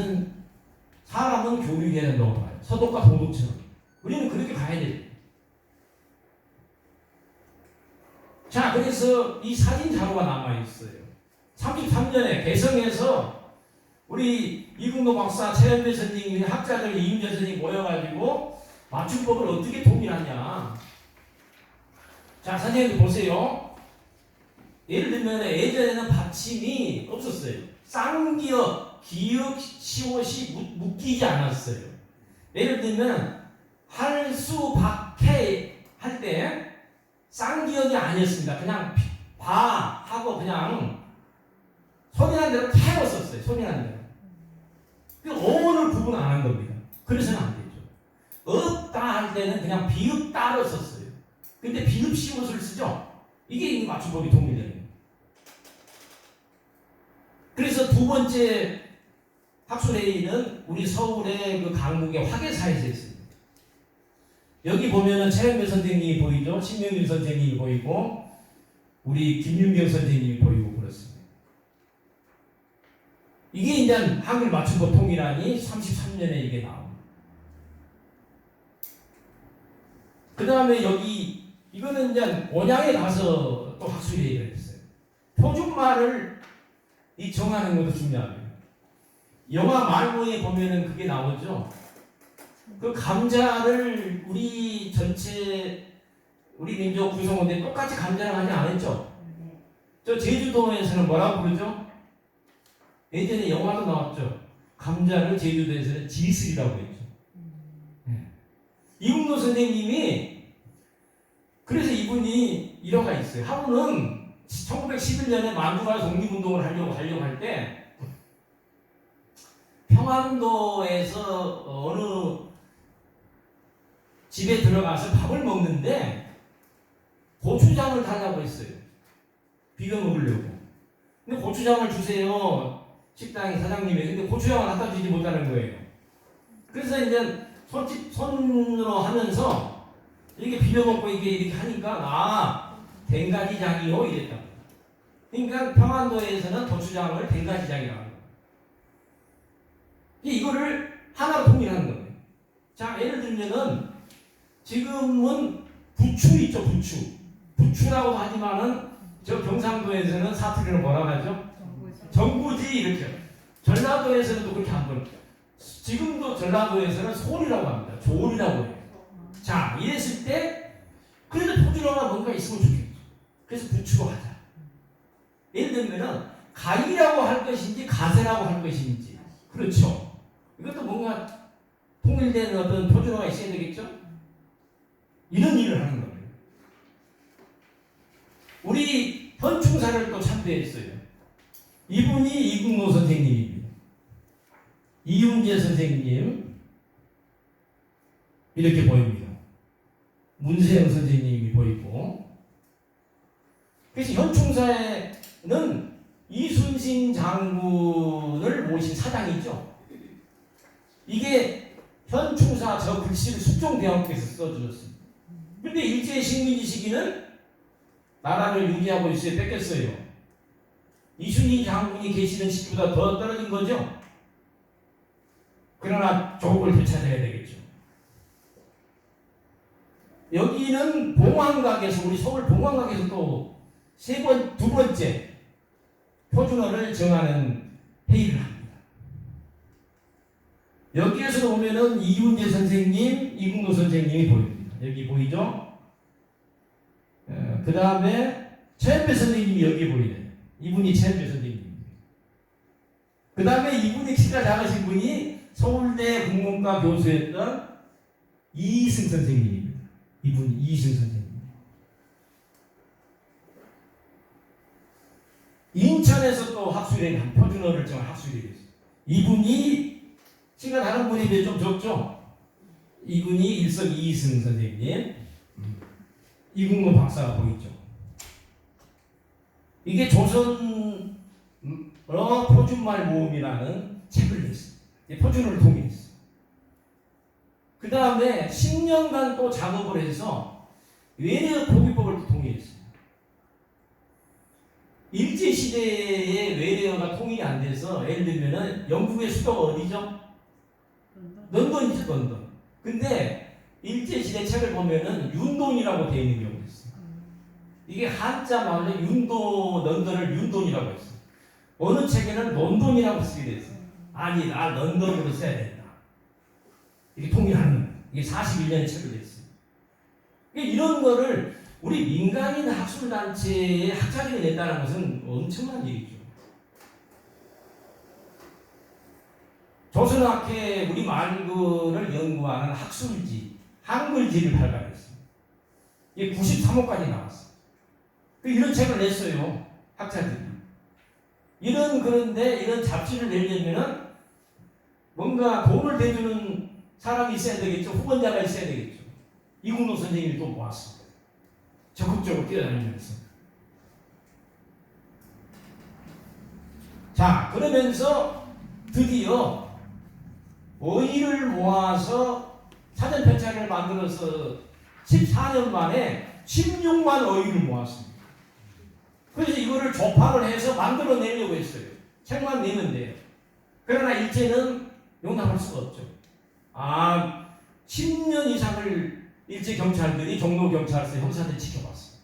하여튼 사람은 교육해야 된다고 봐요. 서독과 도덕처럼. 우리는 그렇게 가야 돼요. 자, 그래서 이 사진 자료가 남아있어요. 33년에 개성에서 우리 이국노 박사, 최현배 선생님이 학자들, 이윤재 선생님이 모여가지고 맞춤법을 어떻게 통일하냐. 자, 선생님들 보세요. 예를 들면 예전에는 받침이 없었어요. 쌍기역, 기역, 시옷이 묶이지 않았어요. 예를 들면 할수, 박해 할 때 쌍기역이 아니었습니다. 그냥 바 하고 그냥 소리나는 대로 태웠었어요. 소리나는 대로. 그 어원을 구분 안 한 겁니다. 그래서는 안 되죠. 없다 할 때는 그냥 비읍 따로 썼어요. 근데 비읍 시옷을 쓰죠. 이게 맞춤법이 통일되는 거예요. 그래서 두 번째 학술회의는 우리 서울의 그 강북의 화계사에서 했습니다. 여기 보면은 최현배 선생님이 보이죠? 신명일 선생님이 보이고 우리 김윤경 선생님이 보이고 그렇습니다. 이게 이제 한글 맞춤법 통일안이 33년에 이게 나옵니다. 그 다음에 여기 이거는 이제 원양에 가서 또 학술회의를 했어요. 표준말을 이 정하는 것도 중요합니다. 영화 말모에 보면은 그게 나오죠. 그 감자를 우리 전체 우리 민족 구성원들이 똑같이 감자를 하지 않았죠. 저 제주도에서는 뭐라고 부르죠? 예전에 영화도 나왔죠. 감자를 제주도에서는 지슬이라고 했죠. 이국노 선생님이 그래서 이분이 일화가 있어요. 하루는 1911년에 만주가 독립운동을 하려고 할 때 평안도에서 어느 집에 들어가서 밥을 먹는데 고추장을 달라고 했어요. 비벼 먹으려고. 근데 고추장을 주세요. 식당의 사장님이. 근데 고추장을 갖다 주지 못하는 거예요. 그래서 이제 손으로 하면서 이렇게 비벼 먹고 이렇게 하니까 댕가지장이요 이랬다. 그러니까 평안도에서는 고추장을 댕가지장이라고 합니다. 이거를 하나로 통일하는 거예요. 자, 예를 들면은 지금은 부추 있죠, 부추. 부추라고 하지만은 저 경상도에서는 사투리로 뭐라고 하죠? 정구지 이렇게. 전라도에서는 또 그렇게 안 부르죠. 지금도 전라도에서는 솔이라고 합니다. 조울이라고 해요. 자, 이랬을 때 그래도 표준어가 뭔가 있으면 좋겠죠. 그래서 부추로 하자. 예를 들면은 가위라고 할 것인지 가세라고 할 것인지. 그렇죠. 이것도 뭔가 통일된 어떤 표준어가 있어야 되겠죠. 이런 일을 하는 거예요. 우리 현충사를 또 참배했어요. 이분이 이국노 선생님입니다. 이윤재 선생님 이렇게 보입니다. 문세영 선생님이 보이고. 그래서 현충사에는 이순신 장군을 모신 사당이죠. 이게 현충사 저 글씨를 숙종대왕께서 써주셨습니다. 그런데 일제 식민지 시기는 나라를 유지하고 있어요. 뺏겼어요. 이순신 장군이 계시던 시기보다 더 떨어진 거죠. 그러나 조국을 되찾아야 되겠죠. 여기는 봉황각에서 우리 서울 봉황각에서 또 두 번째 표준어를 정하는 회의를 합니다. 여기에서 보면은 이윤재 선생님, 이국노 선생님이 보입니다. 여기 보이죠? 그 다음에 최현배 선생님이 여기 보이네요. 이분이 최현배 선생님입니다. 그 다음에 이분이 키가 작으신 분이 서울대 국문과 교수였던 이승 선생님입니다. 이분이 이승 선생님. 인천에서 또 학술회의 한 표준어를 정한 학술회의를 했어요. 이분이 키가 다른 분에 비해 좀 적죠? 이분이 일석 이승 선생님. 이국노 박사가 보이죠? 이게 조선 표준말 모음이라는 책을 냈습니다. 표준어를 통일했어요. 그 다음에 10년간 또 작업을 해서 외래어 표기법을 통일했어요. 일제시대의 외래어가 통일이 안 돼서 예를 들면은 영국의 수도가 어디죠? 런던이죠, 런던. 근데 일제시대 책을 보면은 윤돈이라고 되어 있는 경우가 있어요. 이게 한자 말로 윤도, 런던을 윤돈이라고 했어요. 어느 책에는 런던이라고 쓰게 됐어요. 아니, 나 런던으로 써야 된다. 이게 통일하는, 이게 41년에 책을 냈어요. 이런 거를 우리 민간인 학술단체의 학자들이 냈다는 것은 엄청난 일이죠. 조선학회 우리 말글을 연구하는 학술지, 한글지를 발간했습니다. 이게 93호까지 나왔어요. 이런 책을 냈어요. 학자들이. 그런데 이런 잡지를 내려면은 뭔가 돈을 대주는 사람이 있어야 되겠죠. 후원자가 있어야 되겠죠. 이국노 선생님이 또 모았습니다. 적극적으로 뛰어다니면서. 자, 그러면서 드디어 어휘를 모아서 사전 편찬을 만들어서 14년 만에 16만 어휘를 모았습니다. 그래서 이거를 조파를 해서 만들어내려고 했어요. 책만 내면 돼요. 그러나 일제는 용납할 수가 없죠. 10년 이상을 일제 경찰들이 종로경찰서 형사들 지켜봤어요.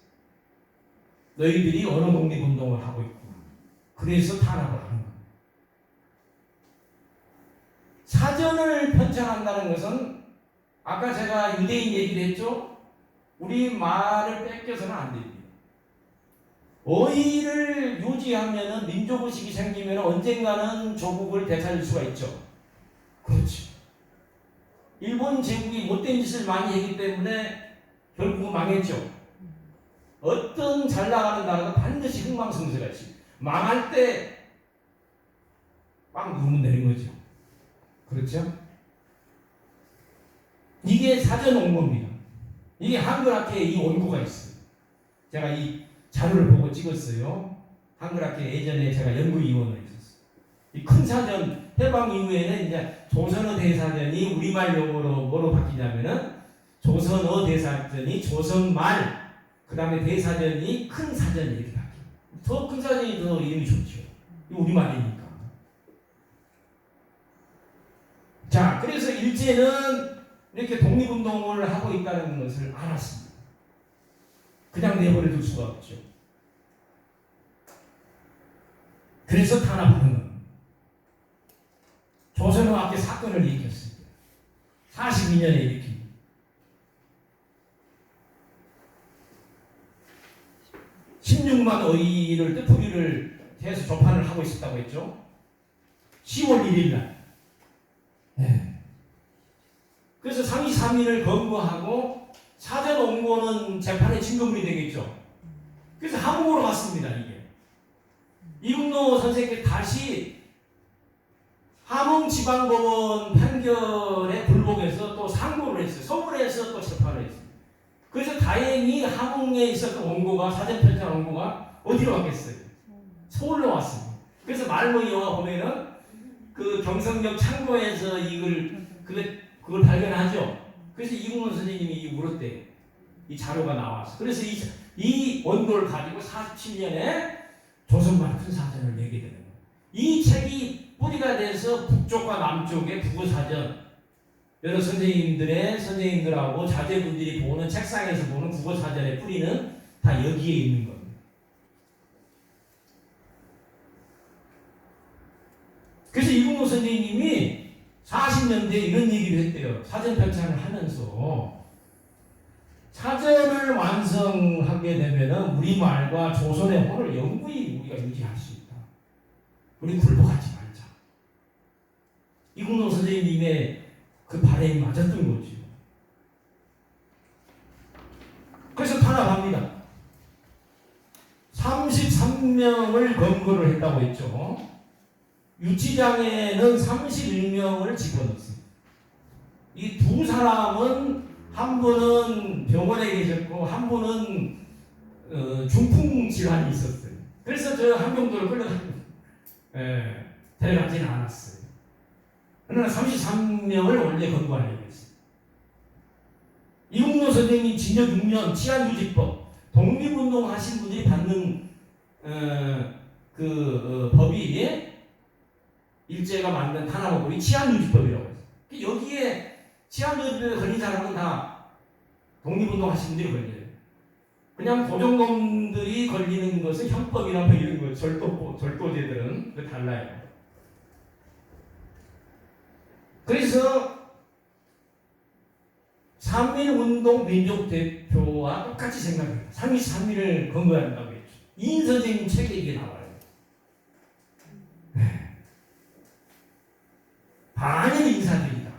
너희들이 어느 독립운동을 하고 있고, 그래서 탄압을 하는 거예요. 사전을 편찬한다는 것은 아까 제가 유대인 얘기를 했죠. 우리 말을 뺏겨서는 안 됩니다. 어휘를 유지하면 민족의식이 생기면 언젠가는 조국을 되살릴 수가 있죠. 그렇죠. 일본 제국이 못된 짓을 많이 했기 때문에 결국 망했죠. 어떤 잘 나가는 나라가 반드시 흥망성쇠가 있어요. 망할 때 빵 누르면 되는 거죠. 그렇죠? 이게 사전 원고입니다. 이게 한글학회에 이 원고가 있어요. 제가 이 자료를 보고 찍었어요. 한글학회 예전에 제가 연구위원을 했었어요. 이 큰 사전 해방 이후에는 이제 조선어 대사전이 우리말 용어로 뭐로 바뀌냐면은 조선어 대사전이 조선말, 그 다음에 대사전이 큰 사전이 이렇게 바뀌어요. 더 큰 사전이 더 이름이 좋죠. 이거 우리말이니까. 자, 그래서 일제는 이렇게 독립운동을 하고 있다는 것을 알았습니다. 그냥 내버려 둘 수가 없죠. 그래서 탄압하는 겁니다. 조선어학회 사건을 일으켰습니다. 42년에 일으킵니다. 16만 어휘를 뜻풀이를 해서 조판을 하고 있었다고 했죠. 10월 1일 날. 네. 그래서 상위 3인을 검거하고 사전 원고는 재판의 증거물이 되겠죠. 그래서 한국으로 갔습니다. 이게 이국노 선생님께 다시 함흥지방법원 판결에 불복해서 또 상고를 했어요. 서울에서 또 재판을 했어요. 그래서 다행히 함흥에 있었던 원고가 사전 편찬 원고가 어디로 갔겠어요? 서울로 왔습니다. 그래서 말로 영화 보면은 그 경성역 창고에서 그걸 발견하죠. 그래서 이국노 선생님이 울었대요. 이 자료가 나와서. 그래서 이 원고를 가지고 47년에 조선말 큰 사전을 내게 되는 거예요. 이 책이 뿌리가 돼서 북쪽과 남쪽의 국어사전, 여러 선생님들하고 자제분들이 보는 책상에서 보는 국어사전의 뿌리는 다 여기에 있는 겁니다. 그래서 이국노 선생님이 40년대에 이런 얘기를 했대요. 사전 편찬을 하면서 사전을 완성하게 되면은 우리말과 조선의 호를 영구히 우리가 유지할 수 있다. 우리 굴복하지 말자. 이국노 선생님의 그 바람이 맞았던 거죠. 그래서 탄압합니다. 33명을 검거를 했다고 했죠. 유치장에는 31명을 집어넣었습니다. 이 두 사람은 한 분은 병원에 계셨고 한 분은 중풍 질환이 있었어요. 그래서 저 한경도를 끌려가지고 데려가지는 않았어요. 그러나 33명을 원래 검거하려고 했어요. 이국노 선생님 징역 6년 치안유지법 독립운동 하신 분들이 받는 법이 일제가 만든 탄압법이 치안유지법이라고 해요. 여기에 치안유지법에 걸린 사람은 다 독립운동 하신 분들이 걸려요. 그냥 고정놈들이 걸리는 것은 형법이나 뭐 이런 거, 절도죄들은 달라요. 그래서 3.1운동 민족대표와 똑같이 생각해요. 3.1을 근거한다고 했죠. 이인 선생님 책에 이게 나와요. 반은 인사들이다.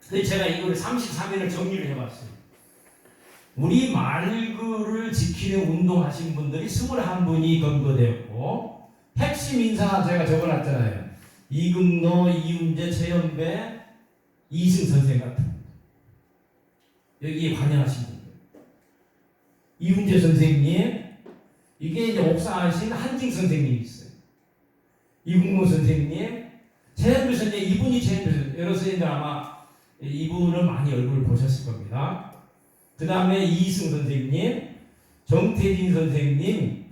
그래서 제가 이거를 33일을 정리를 해봤어요. 우리 말글을 지키는 운동하신 분들이 21분이 건거되었고, 핵심 인사 제가 적어놨잖아요. 이금노, 이훈재, 최연배, 이승 선생 같은 분들. 여기에 관여하신 분들. 이훈재 선생님, 이게 이제 옥사하신 한징 선생님이 있어요. 이국노 선생님, 최연배 선생님, 이분이 최연배 선생님. 여러 선생님들 아마 이분을 많이 얼굴 보셨을 겁니다. 그 다음에 이승 선생님, 정태진 선생님,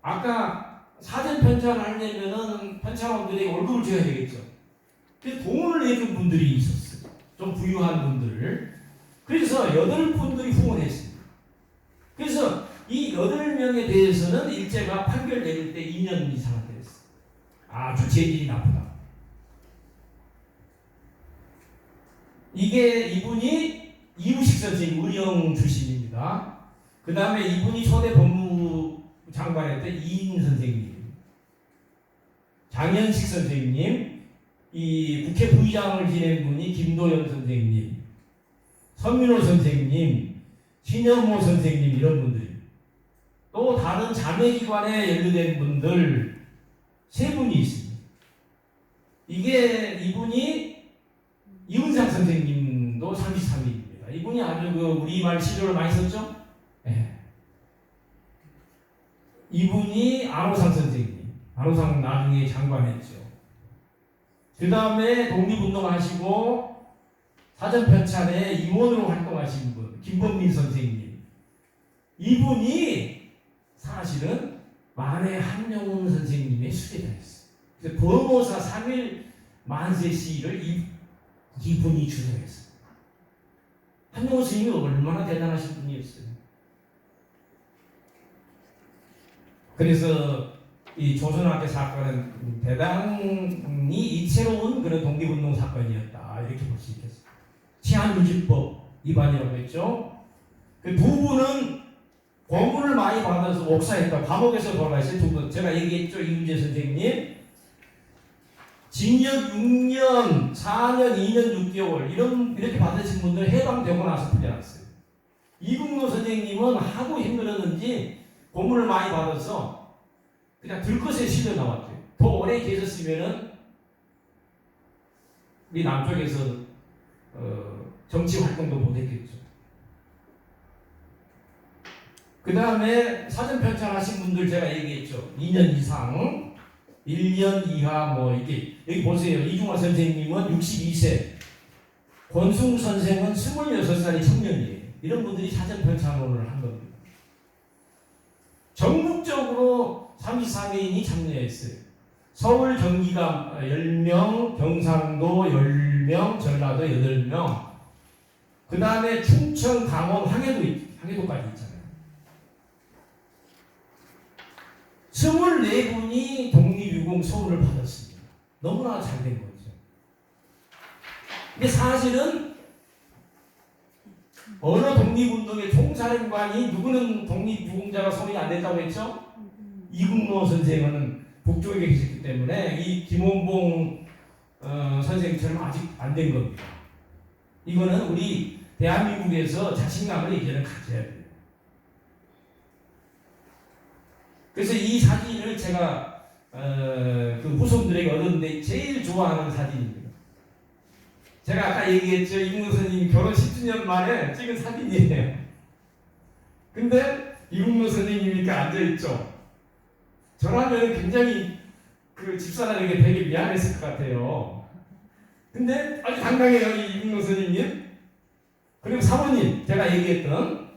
아까 사전 편찬을 하려면은 편찬원들이 월급을 줘야 되겠죠. 그래서 돈을 내준 분들이 있었어요. 좀 부유한 분들. 그래서 8분들이 후원했습니다. 그래서 이 8명에 대해서는 일제가 판결 내릴 때 2년 이상 됐어요. 아주 재질이 나쁘다. 이게 이분이 이우식 선생님, 의령 출신입니다. 그 다음에 이분이 초대 법무장관했던 이인 선생님, 장현식 선생님, 이 국회 부의장을 지낸 분이 김도연 선생님, 선민호 선생님, 신현모 선생님 이런 분들이 또 다른 자매기관에 연루된 분들 3분이 있습니다. 이게 이분이 이훈상 선생님도 33일입니다. 이분이 아주 우리말 시조를 많이 썼죠? 네. 이분이 안호상 선생님, 안호상 나중에 장관했죠. 그 다음에 독립운동 하시고 사전편찬에 임원으로 활동하신 분, 김범민 선생님. 이분이 사실은 만해 한영훈 선생님의 수제자였어요. 그래서 범호사 3.1 만세 시위를 이분이 주장했어요. 한영훈 선생님이 얼마나 대단하신 분이었어요. 그래서 이 조선학교 사건은 대단히 이채로운 그런 독립운동 사건이었다. 이렇게 볼 수 있겠습니다. 치안유지법 위반이라고 했죠. 그 2분은 고문을 많이 받아서 옥사했다. 감옥에서 돌아가신 2분. 제가 얘기했죠. 이훈재 선생님. 징역 6년, 4년, 2년 6개월 이렇게 받으신 분들은 해방되고 나서 풀려났어요. 이국노 선생님은 하도 힘들었는지 고문을 많이 받아서 그냥 들것에 실려 나왔죠. 더 오래 계셨으면은 우리 남쪽에서 정치 활동도 못했겠죠. 그 다음에 사전 편찬하신 분들 제가 얘기했죠. 2년 이상, 1년 이하 뭐 이게 여기 보세요. 이중화 선생님은 62세, 권승우 선생은 26살이 청년이에요. 이런 분들이 사전 편찬론을 한 겁니다. 전국적으로 33개인이 참여했어요. 서울, 경기가 10명, 경상도 10명, 전라도 8명. 그 다음에 충청, 강원, 황해도까지 있잖아요. 24분이 독립유공 서울을 받았습니다. 너무나 잘 된 거죠. 근데 사실은 어느 독립운동의 총사령관이 누구는 독립유공자가 손이 안 된다고 했죠? 이국노 선생은 북쪽에 계셨기 때문에 이 김원봉 선생처럼 아직 안 된 겁니다. 이거는 우리 대한민국에서 자신감을 이제는 가져야 돼요. 그래서 이 사진을 제가 그 후손들에게 얻었는데 제일 좋아하는 사진입니다. 제가 아까 얘기했죠. 이국노 선생님 결혼 10주년 만에 찍은 사진이에요. 근데 이국노 선생님이 이렇게 앉아있죠. 저라면 굉장히 그 집사람에게 되게 미안했을 것 같아요. 근데 아주 당당해요, 이 이국노 선생님. 그리고 사모님, 제가 얘기했던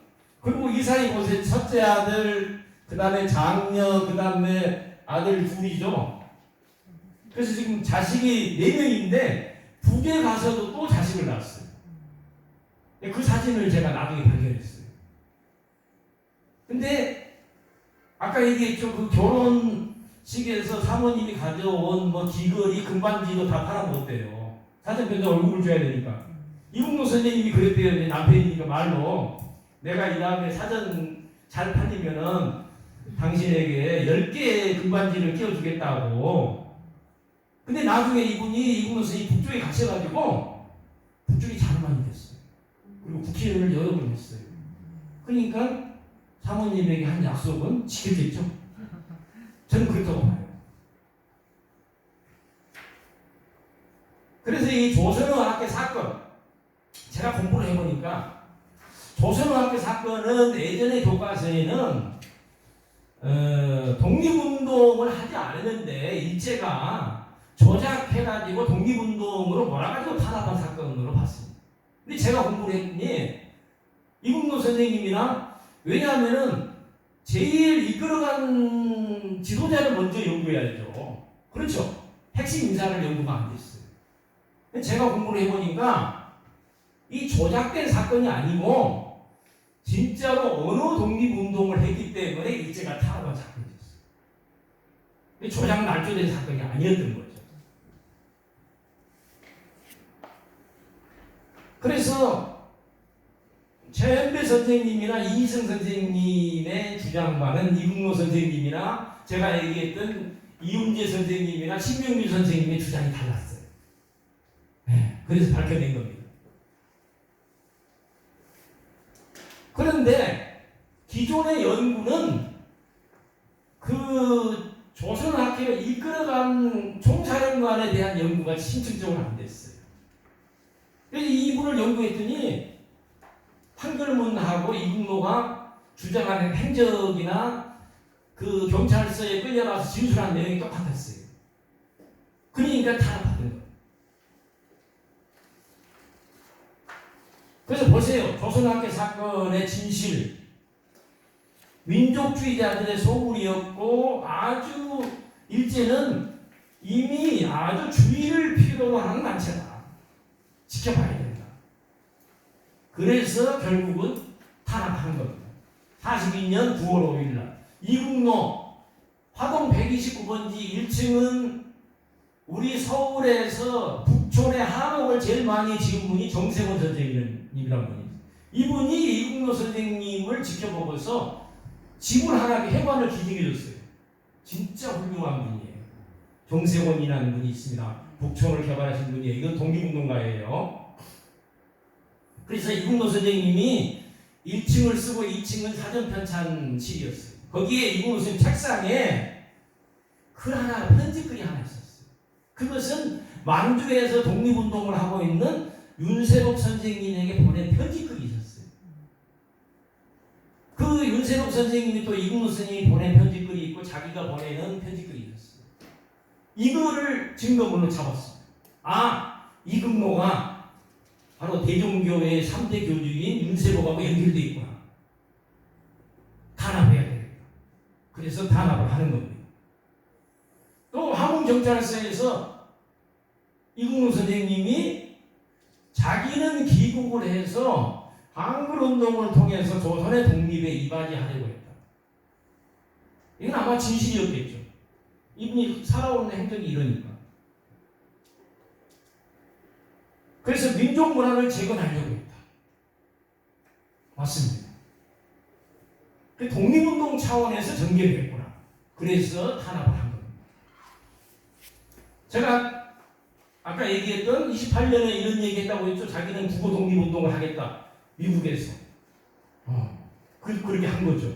그리고 이사이 보세요. 첫째 아들, 그 다음에 장녀, 그 다음에 아들 둘이죠. 그래서 지금 자식이 4명인데 북에 가서도 또 자식을 낳았어요. 그 사진을 제가 나중에 발견했어요. 근데 아까 얘기했죠. 그 결혼식에서 사모님이 가져온 뭐 귀걸이, 금반지도 다 팔아먹었대요. 사전 변자 얼굴을 줘야 되니까. 이국노 선생님이 그랬대요. 남편이니까 말로 내가 이 다음에 사전 잘 팔리면은 당신에게 10개의 금반지를 끼워주겠다고. 근데 나중에 이국노 선생님이 북쪽에 가셔가지고 북쪽이 자르만이 됐어요. 그리고 국회의원을 여러 번 했어요. 그러니까 사모님에게 한 약속은 지켜졌죠. 저는 그렇다고 봐요. 그래서 이 조선어학회 사건, 제가 공부를 해보니까 조선어학회 사건은 예전의 교과서에는 독립운동을 하지 않았는데 일제가 조작해가지고 독립운동으로 몰아가지고 탄압한 사건으로 봤습니다. 근데 제가 공부를 했더니 이국노 선생님이나 왜냐하면은 제일 이끌어간 지도자를 먼저 연구해야죠. 그렇죠. 핵심 인사를 연구가 안 됐어요. 제가 공부를 해보니까 이 조작된 사건이 아니고 진짜로 언어 독립운동을 했기 때문에 일제가 탄압한 사건이었어요. 조작 날조된 사건이 아니었던 거죠. 그래서 최현배 선생님이나 이희승 선생님의 주장과는 이국노 선생님이나 제가 얘기했던 이훈재 선생님이나 신명민 선생님의 주장이 달랐어요. 네, 그래서 밝혀낸 겁니다. 그런데 기존의 연구는 그 조선학회를 이끌어간 총사령관에 대한 연구가 신층적으로 안 됐어요. 그래서 이분을 연구했더니 판결문하고 이국노가 주장하는 행적이나 그 경찰서에 끌려가서 진술한 내용이 똑같았어요. 그러니까 탄압받은 거예요. 그래서 보세요. 조선학회 사건의 진실, 민족주의자들의 소굴이었고 아주 일제는 이미 아주 주의를 필요로 하는 단체다. 지켜봐야 된다. 그래서 결국은 탄압한 겁니다. 42년 9월 5일 날 이국노 화동 129번지 1층은 우리 서울에서 북촌의 한옥을 제일 많이 지은 분이 정세원 선생님이라는 분이 이분이 이국노 선생님을 지켜보고서 지문 하나에 해관을 기증해줬어요. 진짜 훌륭한 분이에요. 정세원이라는 분이 있습니다. 북촌을 개발하신 분이에요. 이건 독립운동가예요. 그래서 이국노 선생님이 1층을 쓰고 2층은 사전편찬실이었어요. 거기에 이국노 선생님 책상에 글 하나, 편지글이 하나 있었어요. 그것은 만주에서 독립운동을 하고 있는 윤세록 선생님에게 보낸 편지글이 있었어요. 그 윤세록 선생님이 또 이국노 선생님이 보낸 편지글이 있고 자기가 보내는 편지글이 있었어요. 이거를 증거물로 잡았어요. 아, 이국노가 바로 대종교의 3대 교주인 윤세록하고 연결되어 있구나. 탄압해야 되겠다. 그래서 탄압을 하는 겁니다. 또 한국경찰서에서 이국노 선생님이 자기는 귀국을 해서 한글운동을 통해서 조선의 독립에 이바지하려고 했다. 이건 아마 진실이었겠죠. 이분이 살아오는 행적이 이러니까. 그래서 민족 문화를 재건하려고 했다. 맞습니다. 독립운동 차원에서 전개됐구나. 그래서 탄압을 한 겁니다. 제가 아까 얘기했던 28년에 이런 얘기했다고 했죠. 자기는 국어 독립운동을 하겠다. 미국에서. 그렇게 한 거죠.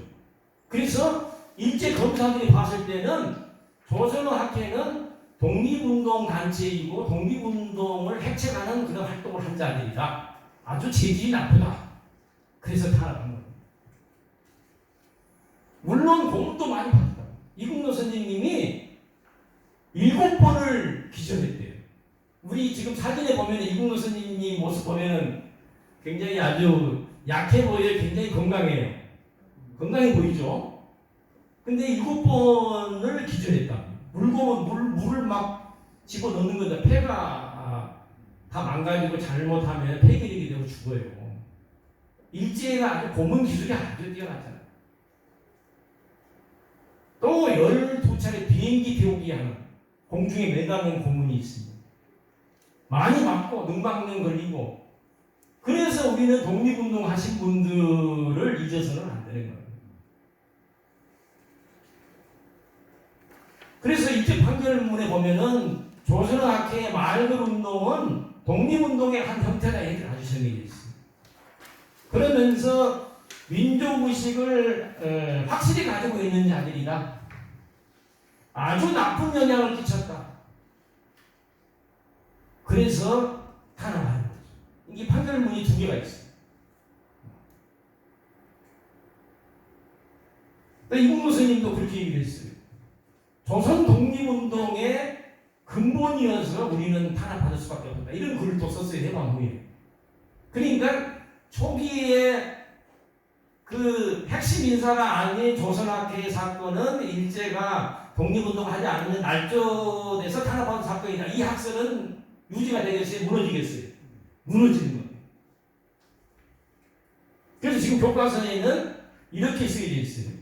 그래서 일제 검사들이 봤을 때는 조선어 학회는 독립운동 단체이고 독립운동을 해체하는 그런 활동을 한 자들이다. 아주 재질이 나쁘다. 그래서 탄압한 겁니다. 물론 공도 많이 받았다. 이국노 선생님이 7번을 기절했대요. 우리 지금 사진에 보면 이국노 선생님 모습 보면 굉장히 아주 약해 보여요. 굉장히 건강해요. 건강해 보이죠? 근데 7번을 기절했다. 물을 막 집어넣는 건데 폐가 다 망가지고 잘못하면 폐기력이 되고 죽어요. 일제가 아주 고문 기술이 아주 뛰어났잖아요. 또 12차례 비행기 태우기 하는 공중에 매달린 고문이 있습니다. 많이 맞고 능박능 걸리고, 그래서 우리는 독립운동 하신 분들을 잊어서는 안 되는 거예요. 그래서 이때 판결문에 보면은 조선학회의 말벌운동은 독립운동의 한 형태다 이렇게 아주 설명이 있습니다. 그러면서 민족의식을 확실히 가지고 있는 자들이다. 아주 나쁜 영향을 끼쳤다. 그래서 탄압하는 거죠. 이게 판결문이 2개가 있어요. 이국노 스님도 그렇게 얘기를 했어요. 조선 독립운동의 근본이어서 우리는 탄압받을 수밖에 없다. 이런 글을 또 썼어요. 해방 후에. 그러니까 초기에 그 핵심 인사가 아닌 조선학회의 사건은 일제가 독립운동하지 않는 날조돼서 탄압받은 사건이다. 이 학설은 유지가 되겠어요? 무너지겠어요? 무너지는 거예요. 그래서 지금 교과서에는 이렇게 쓰여져 있어요.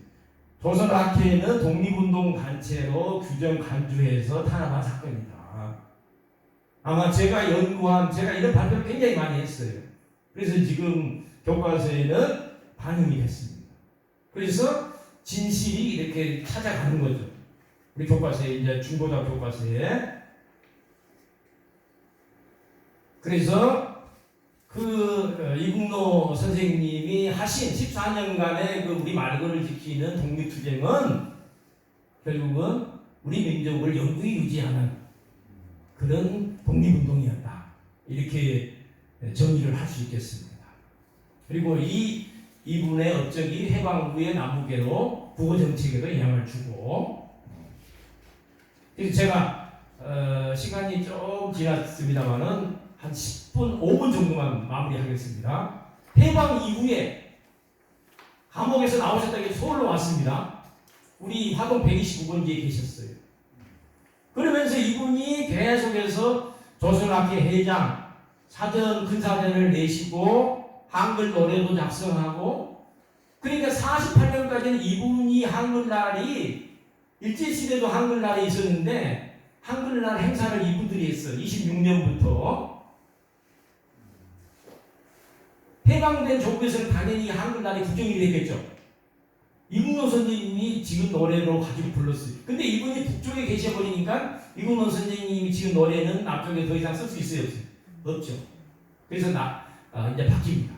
조선학회는 독립운동 단체로 규정 간주해서 탄압한 사건이다. 아마 제가 이런 발표를 굉장히 많이 했어요. 그래서 지금 교과서에는 반영이 됐습니다. 그래서 진실이 이렇게 찾아가는 거죠. 우리 교과서에, 이제 중고등학교 교과서에. 그래서 이국노 선생님이 하신 14년간의 우리 말거를 지키는 독립투쟁은 결국은 우리 민족을 영구히 유지하는 그런 독립운동이었다. 이렇게 정의를 할 수 있겠습니다. 그리고 이분의 업적이 해방 후에 남북계로 국어정책에도 영향을 주고, 그래서 제가 시간이 좀 지났습니다만은 한 10분, 5분 정도만 마무리하겠습니다. 해방 이후에 감옥에서 나오셨다가 서울로 왔습니다. 우리 화동 129번지에 계셨어요. 그러면서 이분이 계속해서 조선학회 회장, 근사전을 내시고 한글 노래도 작성하고, 그러니까 48년까지는 이분이 한글날이 일제시대도 한글날이 있었는데 한글날 행사를 이분들이 했어요. 26년부터. 해방된 조국에서는 당연히 한글날이 부정이 되겠죠. 이국노 선생님이 지은 노래로 가지고 불렀어요. 근데 이분이 북쪽에 계셔버리니까 이국노 선생님이 지은 노래는 남쪽에 더 이상 쓸 수 있어요? 없죠. 그래서 이제 바뀝니다.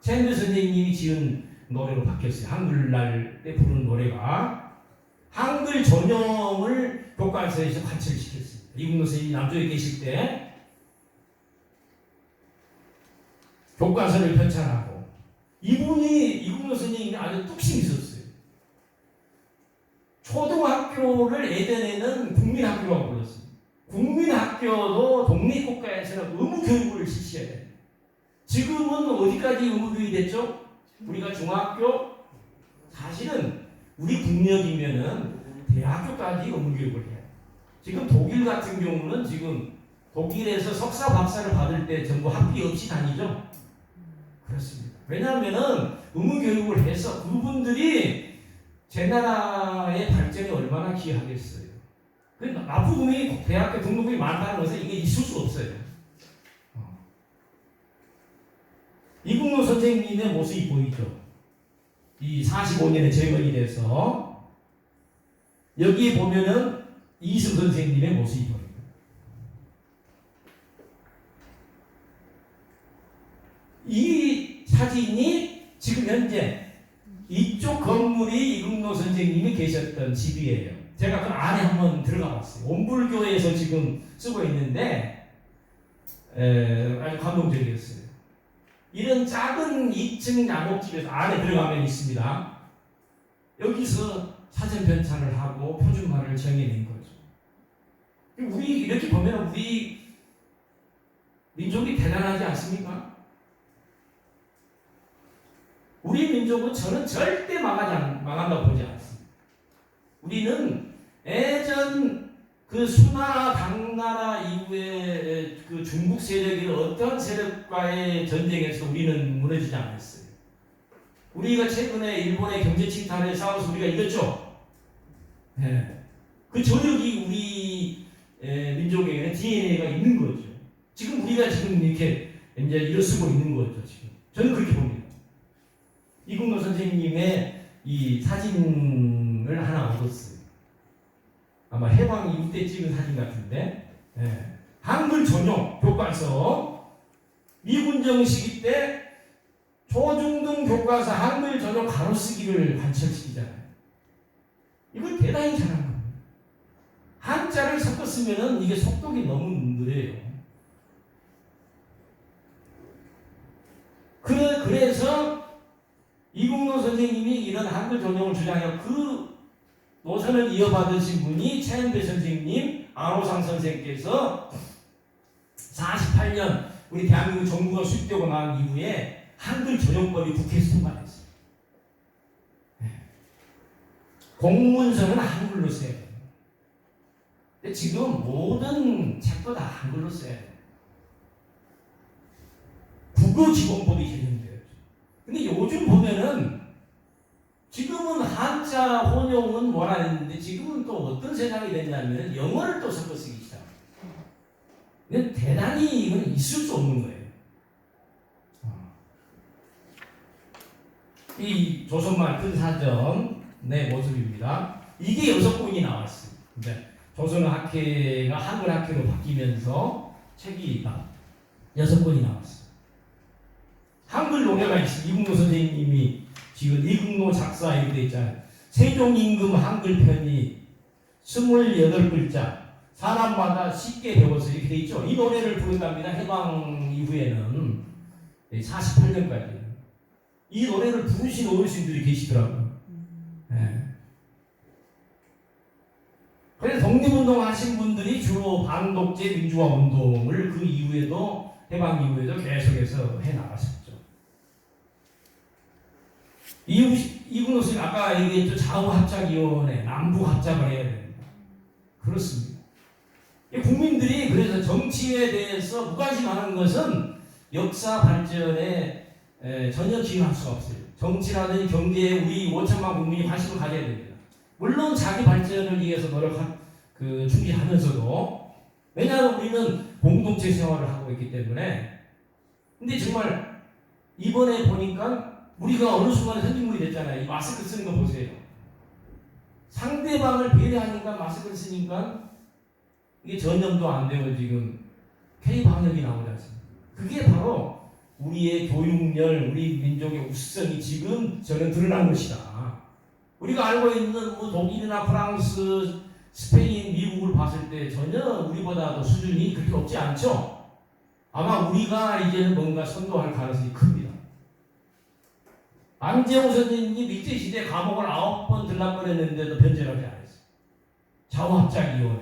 최현배 선생님이 지은 노래로 바뀌었어요. 한글날 때 부르는 노래가. 한글 전형을 교과서에서 관철시켰습니다. 이국노 선생님이 남쪽에 계실 때 교과서를 편찬하고, 이국노 선생님이 아주 뚝심이 있었어요. 초등학교를 예전에는 국민학교라고 불렀어요. 국민학교도 독립국가에서는 의무교육을 실시해야 돼요. 지금은 어디까지 의무교육이 됐죠? 우리가 중학교, 사실은 우리 국력이면은 대학교까지 의무교육을 해요. 지금 독일 같은 경우는 지금 독일에서 석사, 박사를 받을 때 전부 학비 없이 다니죠? 그렇습니다. 왜냐하면은 의무교육을 해서 그분들이 제 나라의 발전에 얼마나 기여하겠어요. 납부금이 대학교 등록금이 많다는 것은 이게 있을 수 없어요. 이국노 선생님의 모습이 보이죠? 이 45년에 재건이 돼서 여기에 보면은 이승 선생님의 모습이 보여요. 이 사진이 지금 현재 이쪽 건물이 이국노 선생님이 계셨던 집이에요. 제가 그 안에 한번 들어가 봤어요. 온불교에서 지금 쓰고 있는데 아주 감동적이었어요. 이런 작은 2층 양옥집에서 안에 들어가면 있습니다. 여기서 사전 편찬을 하고 표준말을 정해낸 거죠. 우리 이렇게 보면 우리 민족이 대단하지 않습니까? 우리 민족은 저는 절대 망한다고 보지 않습니다. 우리는 예전 그 수나라 당나라 이후에 그 중국 세력이 어떤 세력과의 전쟁에서 우리는 무너지지 않았어요. 우리가 최근에 일본의 경제 침탈에 싸워서 우리가 이겼죠. 네. 그 조력이 우리 민족에게는 DNA가 있는 거죠. 지금 우리가 지금 이렇게 이제 일어서고 있는 거죠. 지금 저는 그렇게 봅니다. 이국노 선생님의 이 사진을 하나 얻었어요. 아마 해방 이후 때 찍은 사진 같은데, 네. 한글 전용 교과서 미군정 시기 때 초중등 교과서 한글 전용 가로쓰기를 관철시키잖아요. 이걸 대단히 잘한 겁니다. 한자를 섞어 쓰면은 이게 속독이 너무 느려요. 그래서 이국노 선생님이 이런 한글 전용을 주장해요. 그 노선을 이어받으신 분이 최현배 선생님, 안호상 선생께서 48년 우리 대한민국 정부가 수립되고 난 이후에 한글 전용법이 국회에서 통과됐어요. 공문서는 한글로 써야 돼요. 근데 지금 모든 책도 다 한글로 써야 돼요. 국어기본법이 개정돼요. 근데 요즘 보면은 지금은 한자 혼용은 뭐라 했는데 지금은 또 어떤 세상이 됐냐면 영어를 또 섞어 쓰기 시작해요. 이건 대단히 이건 있을 수 없는 거예요. 이 조선말 큰 사전의 모습입니다. 이게 6권이 나왔어요. 이제 조선학회가 한글학회로 바뀌면서 책이 6권이 나왔어요. 한글 노래가 있어요. 이국노 선생님이 지금 이국노 작사 이렇게 돼 있잖아요. 세종임금 한글 편이 28글자 사람마다 쉽게 배워서 이렇게 돼 있죠. 이 노래를 부른답니다. 해방 이후에는 48년까지 이 노래를 부르신 어르신들이 계시더라고요. 네. 그래서 독립운동 하신 분들이 주로 반독재 민주화 운동을 그 이후에도 해방 이후에도 계속해서 해 나갔습니다. 이국노 선생님 아까 얘기했죠. 좌우합작위원회 남북합작을 해야 됩니다. 그렇습니다. 국민들이 그래서 정치에 대해서 무관심하는 것은 역사 발전에 전혀 기여할 수가 없어요. 정치라든지 경제에 우리 5천만 국민이 관심을 가져야 됩니다. 물론 자기 발전을 위해서 충실하면서도 왜냐하면 우리는 공동체 생활을 하고 있기 때문에. 근데 정말 이번에 보니까 우리가 어느 순간에 선진국이 됐잖아요. 이 마스크 쓰는 거 보세요. 상대방을 배려하니까 마스크를 쓰니까 이게 전염도 안 되고 지금 K-방역이 나오지 않습니까? 그게 바로 우리의 교육열, 우리 민족의 우수성이 지금 저는 드러난 것이다. 우리가 알고 있는 뭐 독일이나 프랑스, 스페인, 미국을 봤을 때 전혀 우리보다도 수준이 그렇게 높지 않죠? 아마 우리가 이제는 뭔가 선도할 가능성이 큽니다. 안재홍 선생님이 일제시대 감옥을 9번 들락거렸는데도 변절하지 않았어요. 좌우합작위원회,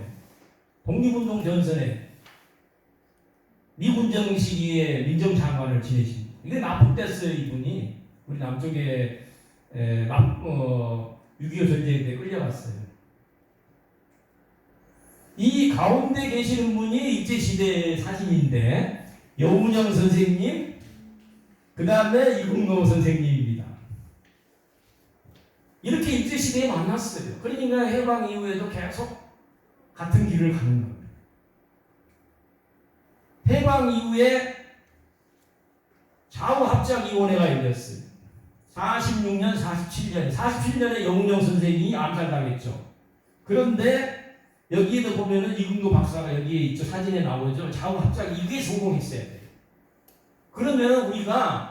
독립운동 전선에 미군정 시기에 민정장관을 지내십니다. 이게 납북됐어요. 이분이 우리 남쪽에 6.25 전쟁 때 끌려갔어요. 이 가운데 계시는 분이 일제시대 사진인데 여운형 선생님, 그 다음에 이국노 선생님입니다. 이렇게 일제시대에 만났어요. 그러니까 해방 이후에도 계속 같은 길을 가는 겁니다. 해방 이후에 좌우합작위원회가 열렸어요. 46년, 47년에 여운형 선생이 암살당했죠. 그런데 여기에도 보면은 이국노 박사가 여기에 있죠. 사진에 나오죠. 좌우합작 이게 성공했어야 돼요. 그러면 우리가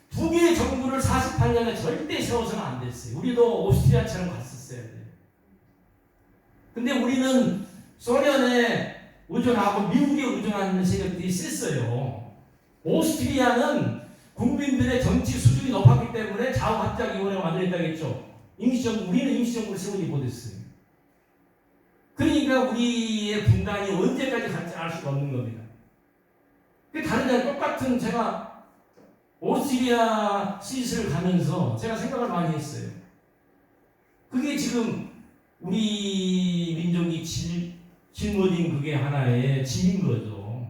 두 개의 정부를 48년에 절대 세워서는 안 됐어요. 우리도 오스트리아처럼 갔었어야 돼요. 근데 우리는 소련에 의존하고 미국에 의존하는 세력들이 셌어요. 오스트리아는 국민들의 정치 수준이 높았기 때문에 좌우합작위원회가 만들었다겠죠. 임시정부, 우리는 임시정부를 세우지 못했어요. 그러니까 우리의 분단이 언제까지 갈지 알 수가 없는 겁니다. 다른 데 똑같은 제가 오스트리아 스위스를 가면서 제가 생각을 많이 했어요. 그게 지금 우리 민족이 짊어진 그게 하나의 짐인 거죠.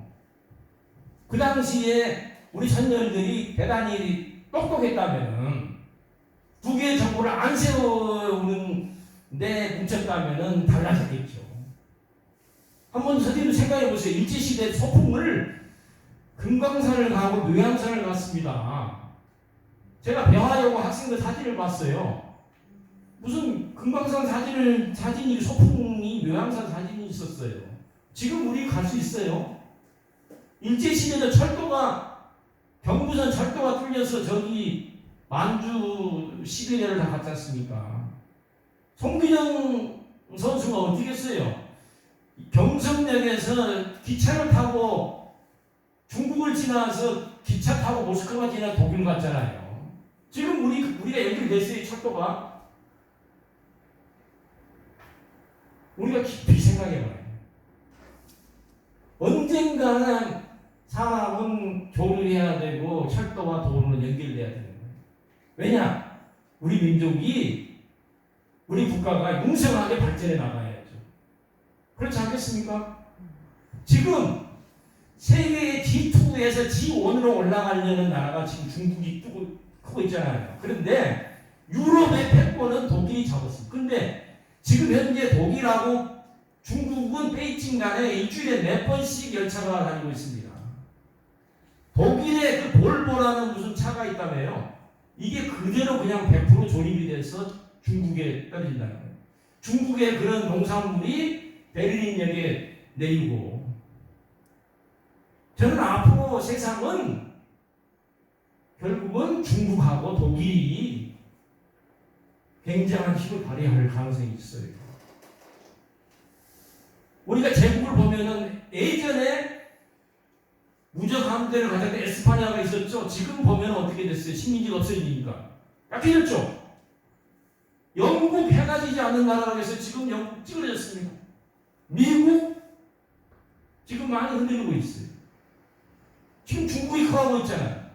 그 당시에 우리 선열들이 대단히 똑똑했다면은 두 개의 정부를 안 세우는 데 뭉쳤다면은 달라졌겠죠. 한번 선생님 생각해 보세요. 일제시대 소풍을 금강산을 가고 묘양산을 갔습니다. 제가 배화여고 학생들 사진을 봤어요. 무슨 금강산 사진이 소풍이 묘양산 사진이 있었어요. 지금 우리 갈 수 있어요. 일제시대도 철도가 경부선 철도가 뚫려서 저기 만주 시베리아를 다 갔지 않습니까? 송기정 선수가 어떻게 했어요? 경성역에서 기차를 타고 중국을 지나서 기차 타고 모스크바 지나 독일 갔잖아요. 지금 우리가 연결됐어요. 철도가. 우리가 깊이 생각해봐요. 언젠가는 사람은 교류해야 되고 철도와 도로는 연결돼야 되는 거예요. 왜냐? 우리 민족이 우리 국가가 융성하게 발전해 나가야죠. 그렇지 않겠습니까? 지금 세계의 G2에서 G1으로 올라가려는 나라가 지금 중국이 크고 있잖아요. 그런데 유럽의 패권은 독일이 잡았습니다. 그런데 지금 현재 독일하고 중국은 베이징 간에 일주일에 몇 번씩 열차가 다니고 있습니다. 독일의 그 볼보라는 무슨 차가 있다며요. 이게 그대로 그냥 100% 조립이 돼서 중국에 떨어진다는 거예요. 중국의 그런 농산물이 베를린역에 내리고. 저는 앞으로 세상은 결국은 중국하고 독일이 굉장한 힘을 발휘할 가능성이 있어요. 우리가 제국을 보면은 예전에 무적 함대를 가졌던 에스파냐가 있었죠. 지금 보면 어떻게 됐어요? 식민지가 없어지니까 약해졌죠. 영국 해가 지지 않는 나라라고 해서 지금 영국 찌그러졌습니다. 미국 지금 많이 흔들리고 있어요. 지금 중국이 커가고 있잖아요.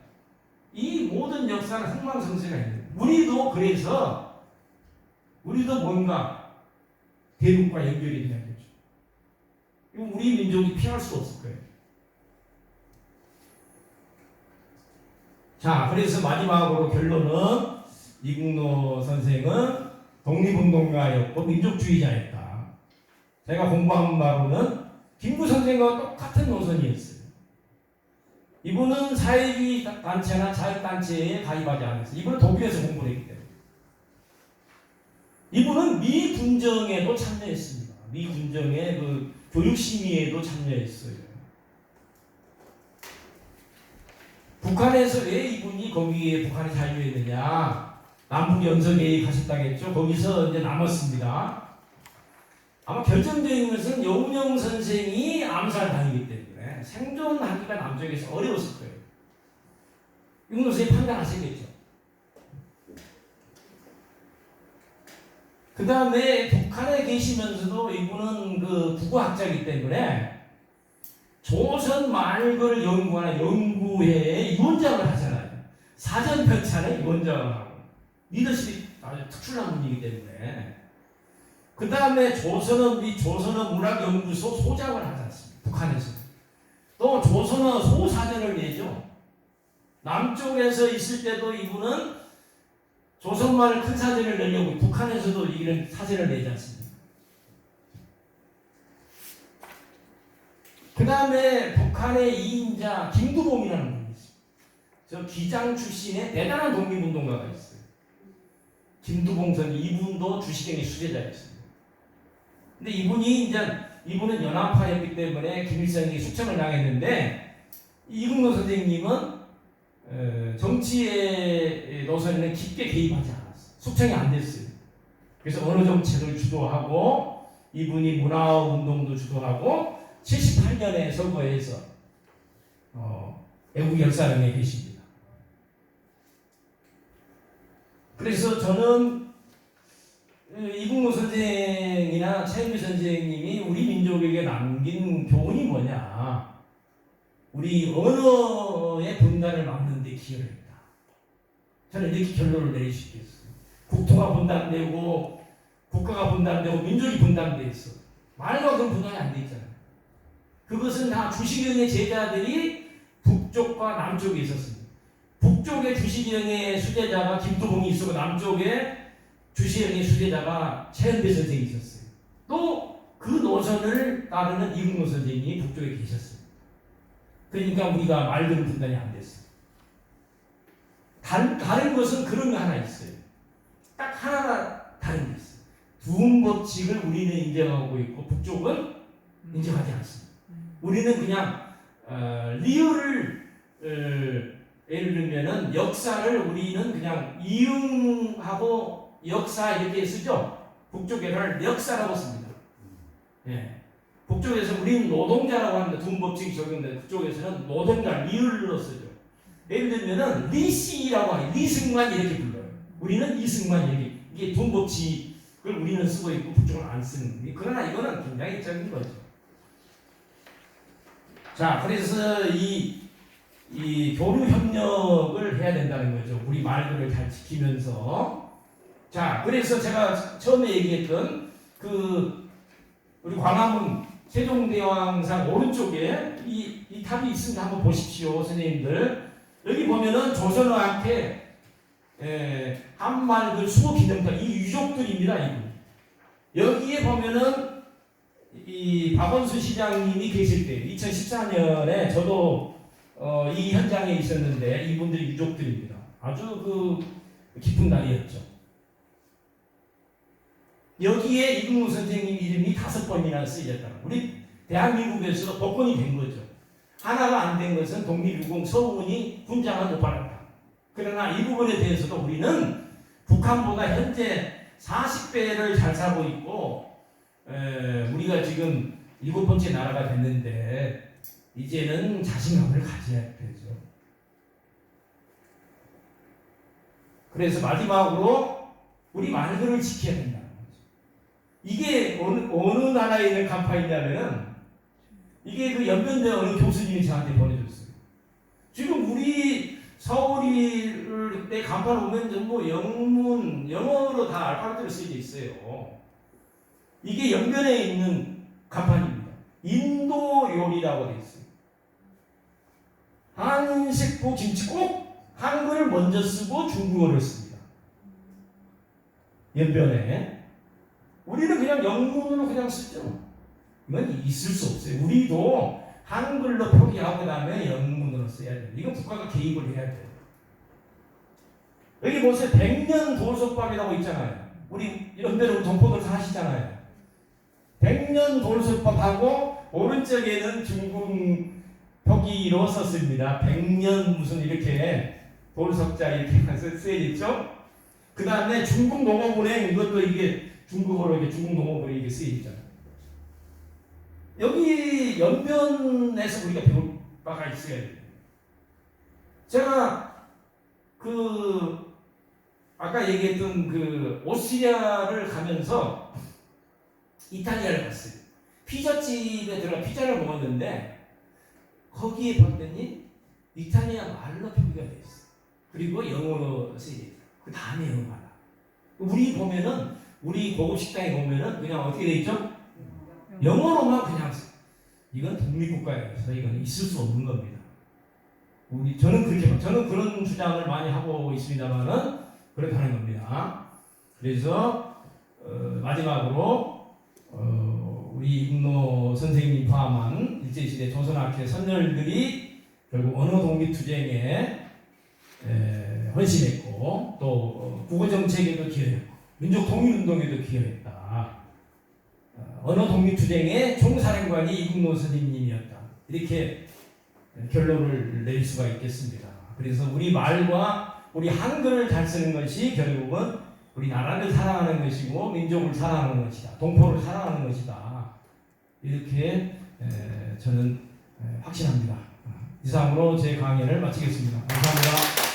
이 모든 역사는 흥망성쇠가 있는 거예요. 우리도 뭔가 대륙과 연결이 돼야 되죠. 이거 우리 민족이 피할 수 없을 거예요. 자, 그래서 마지막으로 결론은 이국노 선생은 독립운동가였고 민족주의자였다. 제가 공부한 바로는 김구 선생과 똑같은 노선이었어요. 이분은 사회주의 단체나 자유단체에 가입하지 않았어요. 이분은 독일에서 공부를 했기 때문에. 이분은 미 군정에도 참여했습니다. 미 군정의 그 교육심의에도 참여했어요. 북한에서 왜 이분이 거기에 북한에 자유했느냐? 남북 연석회의 가셨다겠죠. 거기서 이제 남았습니다. 아마 결정적인 것은 여운형 선생이 암살당했기 때문에 생존하기가 남쪽에서 어려웠을 거예요. 이건 선생님 판단하시겠죠. 그 다음에 북한에 계시면서도 이분은 그 국어학자이기 때문에 조선 말글을 연구하는 연구회의 위원장을 하잖아요. 사전 편찬의 위원장을 하고 리더십이 아주 특출난 분이기 때문에 그 다음에 조선어 문학연구소 소장을 하지 않습니까? 북한에서 또 조선어 소사전을 내죠. 남쪽에서 있을 때도 이분은 조선말 큰 사전을 내려고 북한에서도 이런 사전을 내지 않습니까? 그 다음에 북한의 2인자 김두봉이라는 분이 있어요. 저 기장 출신의 대단한 독립운동가가 있어요. 김두봉 선 이분도 주시경의 수제자였습니다. 근데 이분은 연합파였기 때문에 김일성이 숙청을 당했는데 이국노 선생님은 정치의 노선에는 깊게 개입하지 않았어요. 숙청이 안 됐어요. 그래서 언어 정책을 주도하고 이분이 문화운동도 주도하고 78년에 선거에서 애국 열사령에 계십니다. 그래서 저는 이국노 선생이나 차인배 선생님이 우리 민족에게 남긴 교훈이 뭐냐? 우리 언어의 분단을 막는 데 기여를 했다. 저는 이렇게 결론을 내릴 수 있겠어요. 국토가 분단되고 국가가 분단되고 민족이 분단돼 있어. 말과 그런 분단이 안 돼 있잖아요. 그것은 다 주시경의 제자들이 북쪽과 남쪽에 있었습니다. 북쪽에 주시경의 수제자가 김도봉이 있었고 남쪽에 주시경의 수제자가 최은배 선생이 있었어요. 또 그 노선을 따르는 이국노 선생이 북쪽에 계셨습니다. 그러니까 우리가 맑은 분단이 안 됐어요. 다른 것은 그런 거 하나 있어요. 딱 하나가 다른 게 있어요. 두음법칙을 우리는 인정하고 있고 북쪽은 인정하지 않습니다. 우리는 그냥 리을을 예를 들면은 역사를 우리는 그냥 이응하고 역사 이렇게 쓰죠. 북쪽에는 역사라고 씁니다. 예. 북쪽에서 우리는 노동자라고 합니다. 두음법칙이 적용되는데 그쪽에서는 노동자 리을로 쓰죠. 예를 들면은 리씨라고 하요. 리승만 이렇게 불러요. 우리는 이승만 이렇게. 이게 두음법칙을 우리는 쓰고 있고 북쪽은 안 쓰는 거예요. 그러나 이거는 굉장히 적인 거죠. 자, 그래서 이 교류 협력을 해야 된다는 거죠. 우리 말들을 잘 지키면서. 자, 그래서 제가 처음에 얘기했던 우리 광화문 세종대왕상 오른쪽에 이 탑이 있습니다. 한번 보십시오, 선생님들. 여기 보면은 조선어 앞에 한말들 수호 기념탑 이 유족들입니다. 이분. 여기에 보면은 이 박원순 시장님이 계실 때 2014년에 저도 이 현장에 있었는데 이분들이 유족들입니다. 아주 깊은 날이었죠. 여기에 이국노 선생님 이름이 5번이나 쓰여졌다. 우리 대한민국에서 복권이 된 거죠. 하나가 안 된 것은 독립유공 서훈이 훈장을 못 받았다. 그러나 이 부분에 대해서도 우리는 북한보다 현재 40배를 잘 살고 있고 우리가 지금 7번째 나라가 됐는데 이제는 자신감을 가져야 되죠. 그래서 마지막으로 우리 말들을 지켜야 된다는 거죠. 이게 어느 나라에 있는 간파이냐면은 이게 연변대 어느 교수님이 저한테 보내줬어요. 지금 우리 서울을 때 간판을 보면 전부 영어로 다 알파벳으로 쓰여져 있어요. 이게 연변에 있는 간판입니다. 인도 요리라고 되어 있어요. 한식부 김치 꼭 한글을 먼저 쓰고 중국어를 씁니다. 연변에. 우리는 그냥 영문으로 그냥 쓰죠. 이건 있을 수 없어요. 우리도 한글로 표기하고 나면 영문으로 써야 돼요. 이건 국가가 개입을 해야 돼요. 여기 보세요. 100년 돌솥밥이라고 있잖아요. 우리 연변으로 동포들 다 하시잖아요. 100년 돌솥밥하고 오른쪽에는 중국 표기로 썼습니다. 100년 무슨 이렇게 돌석자 이렇게 쓰여있죠. 그 다음에 중국 농업은행 이것도 이게 중국어로 이게 중국 농업은행 이게 쓰여있잖아요. 여기 연변에서 우리가 배울 바가 있어야 돼요. 제가 아까 얘기했던 오스트리아를 가면서 이탈리아를 갔어요. 피자집에 들어가 피자를 먹었는데 거기에 봤더니 이탈리아 말로 표기가 되어 있어. 그리고 영어로 쓰여져. 그 다음에 영어 말아. 우리 보면은 우리 고급 식당에 보면은 그냥 어떻게 돼 있죠? 영어로만 그냥 이건 독립국가에서 이건 있을 수 없는 겁니다. 저는 그런 주장을 많이 하고 있습니다만은 그렇다는 겁니다. 그래서 마지막으로 우리 이국노 선생님 포함한 일제시대 조선학회 선열들이 결국 언어 독립투쟁에 헌신했고 또 국어정책에도 기여했고 민족 통일운동에도 기여했다. 언어 독립투쟁의 총사령관이 이국노 선생님이었다. 이렇게 결론을 내릴 수가 있겠습니다. 그래서 우리 말과 우리 한글을 잘 쓰는 것이 결국은 우리 나라를 사랑하는 것이고 민족을 사랑하는 것이다. 동포를 사랑하는 것이다. 이렇게 저는 확신합니다. 이상으로 제 강의를 마치겠습니다. 감사합니다.